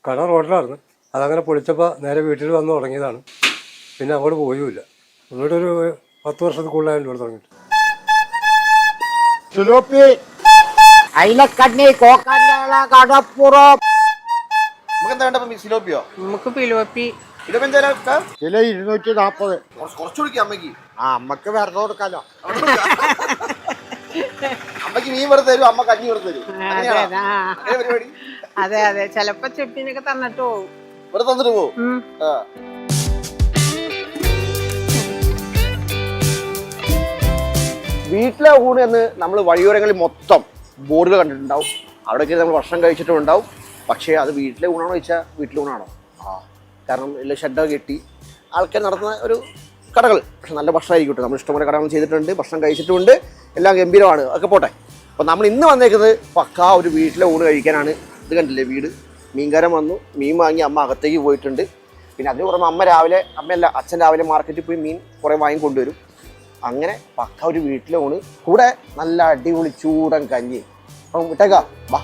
കട റോഡിലായിരുന്നു. അതങ്ങനെ പൊളിച്ചപ്പോൾ നേരെ വീട്ടിൽ വന്ന് തുടങ്ങിയതാണ്. പിന്നെ അങ്ങോട്ട് പോയുമില്ല. ഇങ്ങോട്ടൊരു 10 വർഷത്തിൽ കൂടുതലായിട്ട് ഇവിടെ തുടങ്ങിയിട്ട്. നമുക്ക് പിലോപ്പി കിലോ 240. അമ്മക്ക് അമ്മക്ക് വെറുതെ കൊടുക്കാലോ. അമ്മക്ക് മീൻ വെറുതെ തരും, അമ്മ കഞ്ഞി വെറുതെ തരും. പരിപാടി അതെ അതെ. ചെലപ്പോ ചെപ്പിനൊക്കെ തന്നിട്ട് പോകും. വെറുതെ തന്നിട്ട് പോകും. വീട്ടിലെ ഊണ് എന്ന് നമ്മൾ വഴിയോരങ്ങളിൽ മൊത്തം ബോർഡുകൾ കണ്ടിട്ടുണ്ടാവും. അവിടേക്ക് നമ്മൾ ഭക്ഷണം കഴിച്ചിട്ടുണ്ടാവും. പക്ഷേ അത് വീട്ടിലെ ഊണാണോ ചോദിച്ചാൽ വീട്ടിലെ ഊണാണോ? കാരണം എല്ലാം ഷെഡൊക്കെ കെട്ടി ആൾക്കാർ നടത്തുന്ന ഒരു കടകൾ. പക്ഷെ നല്ല ഭക്ഷണമായിരിക്കും കേട്ടോ. നമ്മൾ ഇഷ്ടംപോലെ കടകൾ ചെയ്തിട്ടുണ്ട്, ഭക്ഷണം കഴിച്ചിട്ടുണ്ട്, എല്ലാം ഗംഭീരമാണ്. ഒക്കെ പോട്ടെ. അപ്പോൾ നമ്മൾ ഇന്ന് വന്നേക്കുന്നത് പക്കാ ഒരു വീട്ടിലെ ഊണ് കഴിക്കാനാണ്. ഇത് കണ്ടില്ലേ വീട്. മീൻകാരൻ വന്നു, മീൻ വാങ്ങി അമ്മ അകത്തേക്ക് പോയിട്ടുണ്ട്. പിന്നെ അതിന് പുറമെ അച്ഛൻ രാവിലെ മാർക്കറ്റിൽ പോയി മീൻ കുറേ വാങ്ങി കൊണ്ടുവരും. അങ്ങനെ പക്ക ഒരു വീട്ടിലെ ഊണ്, കൂടെ നല്ല അടിപൊളി ചൂടൻ കഞ്ഞി. അപ്പം വിട്ടേക്കാ വാ.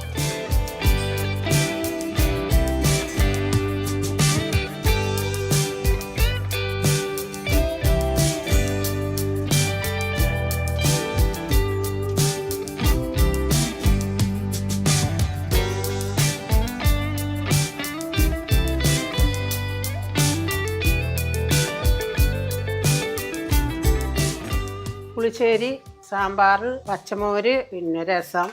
പുളിശ്ശേരി, സാമ്പാർ, പച്ചമോര്, പിന്നെ രസം.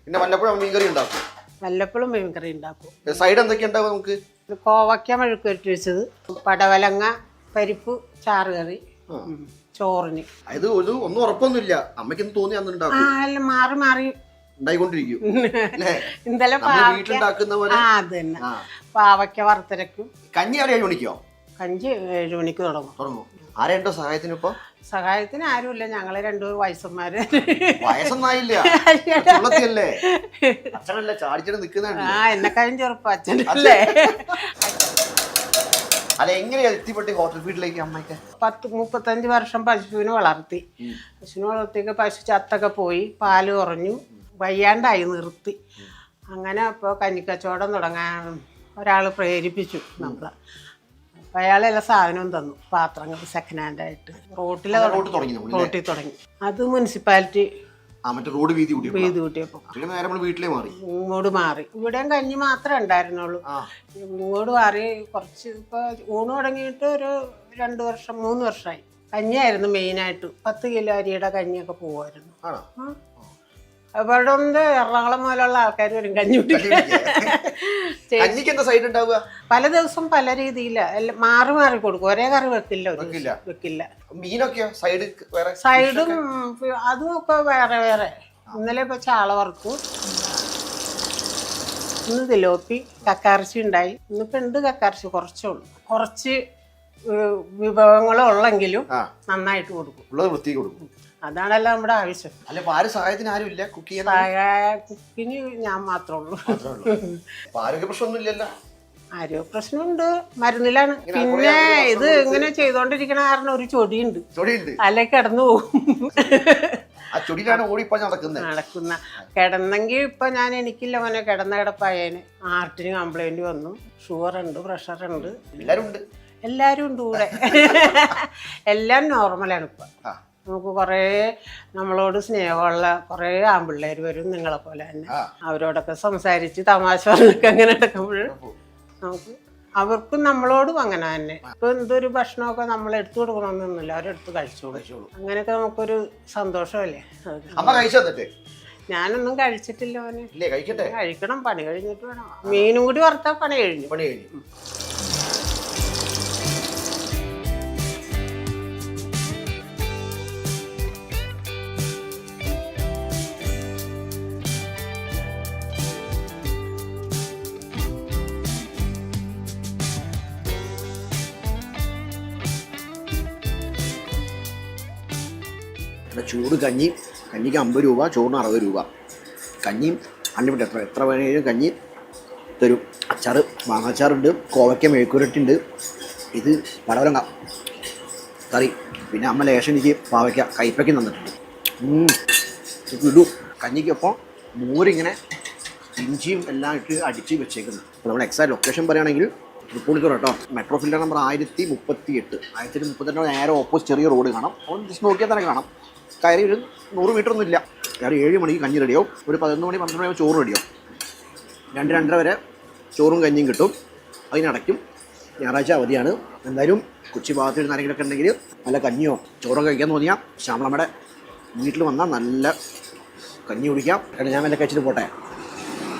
പിന്നെ വല്ലപ്പോഴും മീൻകറി ഉണ്ടാക്കും. വല്ലപ്പോഴും മീൻകറി ഉണ്ടാക്കും. സൈഡ് എന്തൊക്കെ ഉണ്ടാവും നമുക്ക്? കോവയ്ക്ക മെഴുക്ക് വരട്ടി വെച്ചത്, പടവലങ്ങ പരിപ്പ് ചാറ് കറി, ചോറിന്. ഇത് ഒന്നും ഉറപ്പൊന്നുമില്ല. അമ്മയ്ക്ക് തോന്നി അല്ല മാറി മാറി ഉണ്ടായിക്കൊണ്ടിരിക്കും. ഇന്നലെ അത് തന്നെ പാവയ്ക്ക വറുത്തരക്കും. കഞ്ഞി 7 മണിക്കോ? കഞ്ഞി 7 മണിക്ക് തുടങ്ങും. ആരുണ്ടോ സഹായത്തിന്? ഇപ്പൊ സഹായത്തിന് ആരുമില്ല. ഞങ്ങള് 2 വയസ്സന്മാര്. വയസ്സൊന്നായില്ലേ? അച്ഛനല്ലേ ചാടിച്ചിട്ട് നിൽക്കുന്നുണ്ട്. എന്നെക്കാളും ചെറുപ്പം അച്ഛനല്ലേ. അല്ല, എങ്ങനെയാ എത്തിപ്പെട്ടി ഹോട്ടൽ ഫീൽഡിലേക്ക് അമ്മയ്ക്ക്? 35 വർഷം പശുവിനെ വളർത്തി. പശുവിനെ വളർത്തിയൊക്കെ പശു ചത്തൊക്കെ പോയി, പാല് കുറഞ്ഞു, വയ്യാണ്ടായി, നിർത്തി. അങ്ങനെ ഇപ്പോൾ കഞ്ഞിക്കച്ചവടം തുടങ്ങാൻ ഒരാൾ പ്രേരിപ്പിച്ചു നമ്മളെ. അപ്പം അയാളെല്ലാം സാധനവും തന്നു, പാത്രങ്ങൾ സെക്കൻഡ് ഹാൻഡ് ആയിട്ട്. റോട്ടിൽ തുടങ്ങി. അത് മുനിസിപ്പാലിറ്റി റോഡ് വീതി കൂട്ടിയപ്പോൾ ഇങ്ങോട്ട് മാറി. ഇവിടെയും കഞ്ഞി മാത്രമേ ഉണ്ടായിരുന്നുള്ളൂ. ഇങ്ങോട്ട് മാറി കുറച്ച്. ഇപ്പോൾ ഊണ് തുടങ്ങിയിട്ട് ഒരു 2 വർഷം 3 വർഷമായി. കഞ്ഞിയായിരുന്നു മെയിനായിട്ട്. 10 കിലോ അരിയുടെ കഞ്ഞിയൊക്കെ പോകുമായിരുന്നു. അവിടെ എറണാകുളം മുതലുള്ള ആൾക്കാർ വരും കഞ്ഞി പല ദിവസം പല രീതിയില്ല. മാറി മാറി കൊടുക്കും. ഒരേ കറി വെക്കില്ല. സൈഡും അതും ഒക്കെ വേറെ വേറെ. ഇന്നലെ ഇപ്പൊ ചാള വറുത്തു, ഇന്ന് തിലോപ്പി, കക്കാർച്ചി ഉണ്ടായി. ഇന്നിപ്പോ ഉണ്ട് കക്കാർച്ചി, കുറച്ച് വിഭവങ്ങളുള്ളെങ്കിലും നന്നായിട്ട് കൊടുക്കും. അതാണല്ലോ നമ്മുടെ ആവശ്യം. കുക്കിന് ഞാൻ മാത്രമേ ഉള്ളൂ. ആരോഗ്യ പ്രശ്നമുണ്ട്, മരുന്നിലാണ്. പിന്നെ ഇത് ഇങ്ങനെ ചെയ്തോണ്ടിരിക്കണ കാരണം ഒരു ചൊടിയുണ്ട്, അല്ലെ കിടന്നു പോകും. നടക്കുന്ന കിടന്നെങ്കിൽ ഇപ്പൊ ഞാൻ എനിക്കില്ല മോനെ, കിടന്ന കിടപ്പായേന്. ഹാർട്ടിന് കംപ്ലൈന്റ് വന്നു, ഷുഗർ ഉണ്ട്, പ്രഷർ ഉണ്ട്, എല്ലാരും ഉണ്ട് കൂടെ. എല്ലാം നോർമലാണ് ഇപ്പൊ. നമുക്ക് കുറേ നമ്മളോട് സ്നേഹമുള്ള കുറേ ആൺപിള്ളേർ വരും, നിങ്ങളെ പോലെ തന്നെ. അവരോടൊക്കെ സംസാരിച്ച് തമാശ പറഞ്ഞൊക്കെ അങ്ങനെ എടുക്കുമ്പോൾ നമുക്ക് അവർക്കും നമ്മളോടും അങ്ങനെ തന്നെ. ഇപ്പൊ എന്തൊരു ഭക്ഷണമൊക്കെ നമ്മൾ എടുത്തു കൊടുക്കണമെന്നൊന്നുമില്ല, അവരെടുത്ത് കഴിച്ചോളൂ. അങ്ങനെയൊക്കെ നമുക്കൊരു സന്തോഷമല്ലേ. ഞാനൊന്നും കഴിച്ചിട്ടില്ല മോനെ, കഴിക്കണം. പണി കഴിഞ്ഞിട്ട് വേണം. മീനും കൂടി വറുത്താൽ പണി കഴിഞ്ഞു. ചൂട് കഞ്ഞിക്ക് 50 രൂപ, ചോറിന് 60 രൂപ. കഞ്ഞിയും അൺലിമിറ്റഡ്, എത്ര വേണേലും കഞ്ഞി തരും. അച്ചാറ്, മാങ്ങാച്ചാറുണ്ട്, കോവയ്ക്ക മെഴുക്കുരട്ടുണ്ട്, ഇത് പടവലങ്ങ കറി, പിന്നെ അമ്മ ലേശം എനിക്ക് പാവയ്ക്ക കയ്പ്പയ്ക്ക് തന്നിട്ടുണ്ട്. ഇടും കഞ്ഞിക്കൊപ്പം മോരിങ്ങനെ ഇഞ്ചിയും എല്ലാം ഇട്ട് അടിച്ച് വെച്ചേക്കുന്നത്. അപ്പോൾ നമ്മൾ എക്സാക്ട് ലൊക്കേഷൻ പറയുകയാണെങ്കിൽ തൃപ്പൂണിത്തുറ കേട്ടോ. Metro filter number 1038. 1038 നേരെ ഓപ്പോസിറ്റ് ചെറിയ റോഡ് കാണാം. അപ്പോൾ ജസ്റ്റ് നോക്കിയാൽ തന്നെ കാണാം. കയറി ഒരു 100 മീറ്റർ ഒന്നും ഇല്ല. കയറി 7 മണിക്ക് കഞ്ഞി റെഡിയാവും. ഒരു 11 മണി 12 മണി ചോറ് റെഡിയാവും. 2-2:30 വരെ ചോറും കഞ്ഞിയും കിട്ടും. അതിനടയ്ക്കും. ഞായറാഴ്ച അവധിയാണ്. എന്തായാലും കൊച്ചി ഭാഗത്ത് ഇരുന്ന് ആരെങ്കിലുമൊക്കെ ഉണ്ടെങ്കിൽ നല്ല കഞ്ഞിയോ ചോറൊക്കെ കഴിക്കാൻ തോന്നിയാൽ ശ്യാമളമ്മയുടെ വീട്ടിൽ വന്നാൽ നല്ല കഞ്ഞി കുടിക്കാം. കാരണം ഞാൻ വല്ല കഴിച്ചിട്ട് പോട്ടെ.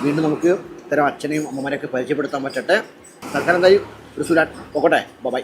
വീണ്ടും നമുക്ക് ഇത്തരം അച്ഛനെയും അമ്മമാരെയൊക്കെ പരിചയപ്പെടുത്താൻ പറ്റട്ടെ. തൽക്കാലം എന്തായാലും ഒരു സുലാൻ പോകട്ടെ. ബൈ.